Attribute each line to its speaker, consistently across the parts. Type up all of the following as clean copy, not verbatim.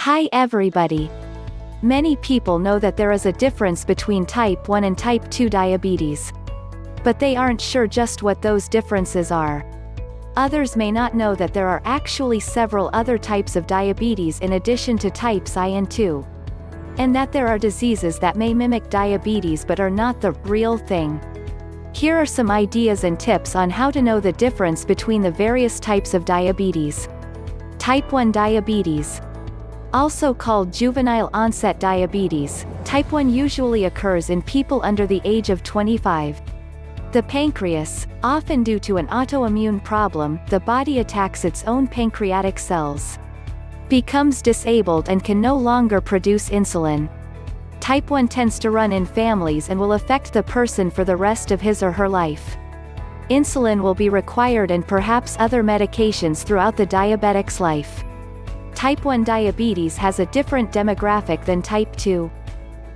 Speaker 1: Hi everybody. Many people know that there is a difference between type 1 and type 2 diabetes. But they aren't sure just what those differences are. Others may not know that there are actually several other types of diabetes in addition to types I and 2. And that there are diseases that may mimic diabetes but are not the real thing. Here are some ideas and tips on how to know the difference between the various types of diabetes. Type 1 diabetes. Also called juvenile onset diabetes, type 1 usually occurs in people under the age of 25. The pancreas, often due to an autoimmune problem, the body attacks its own pancreatic cells, becomes disabled and can no longer produce insulin. Type 1 tends to run in families and will affect the person for the rest of his or her life. Insulin will be required and perhaps other medications throughout the diabetic's life. Type 1 diabetes has a different demographic than type 2.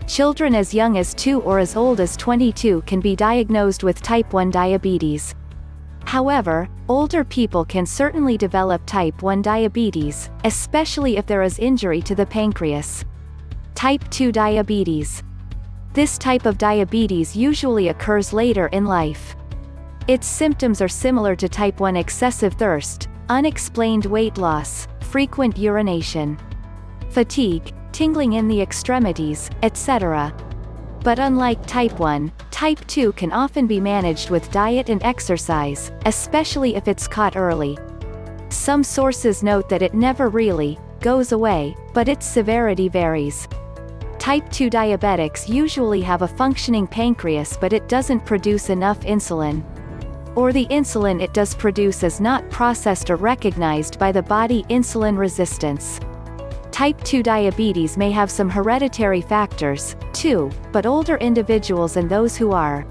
Speaker 1: Children as young as 2 or as old as 22 can be diagnosed with type 1 diabetes. However, older people can certainly develop type 1 diabetes, especially if there is injury to the pancreas. Type 2 diabetes. This type of diabetes usually occurs later in life. Its symptoms are similar to type 1 excessive thirst, unexplained weight loss, frequent urination, fatigue, tingling in the extremities, etc. But unlike type 1, type 2 can often be managed with diet and exercise, especially if it's caught early. Some sources note that it never really goes away, but its severity varies. Type 2 diabetics usually have a functioning pancreas but it doesn't produce enough insulin. Or the insulin it does produce is not processed or recognized by the body. Insulin resistance. Type 2 diabetes may have some hereditary factors, too, but older individuals and those who are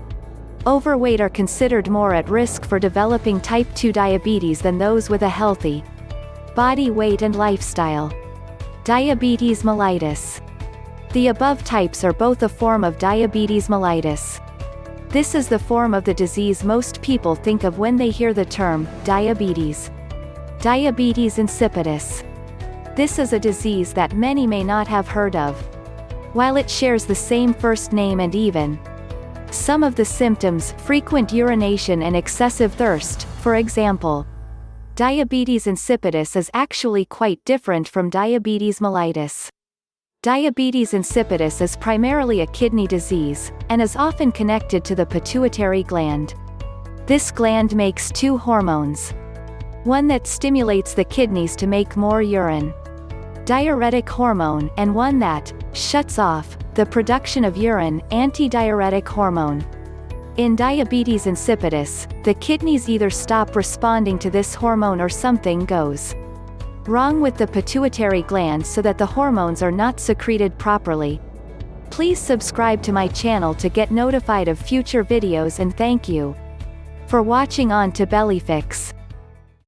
Speaker 1: overweight are considered more at risk for developing type 2 diabetes than those with a healthy body weight and lifestyle. Diabetes mellitus. The above types are both a form of diabetes mellitus. This is the form of the disease most people think of when they hear the term diabetes. Diabetes insipidus. This is a disease that many may not have heard of. While it shares the same first name and even some of the symptoms, frequent urination and excessive thirst, for example. Diabetes insipidus is actually quite different from diabetes mellitus. Diabetes insipidus is primarily a kidney disease, and is often connected to the pituitary gland. This gland makes two hormones. One that stimulates the kidneys to make more urine, diuretic hormone, and one that shuts off the production of urine, antidiuretic hormone. In diabetes insipidus, the kidneys either stop responding to this hormone or something goes wrong with the pituitary gland so that the hormones are not secreted properly. Please subscribe to my channel to get notified of future videos and thank you for watching on to Bellyfix.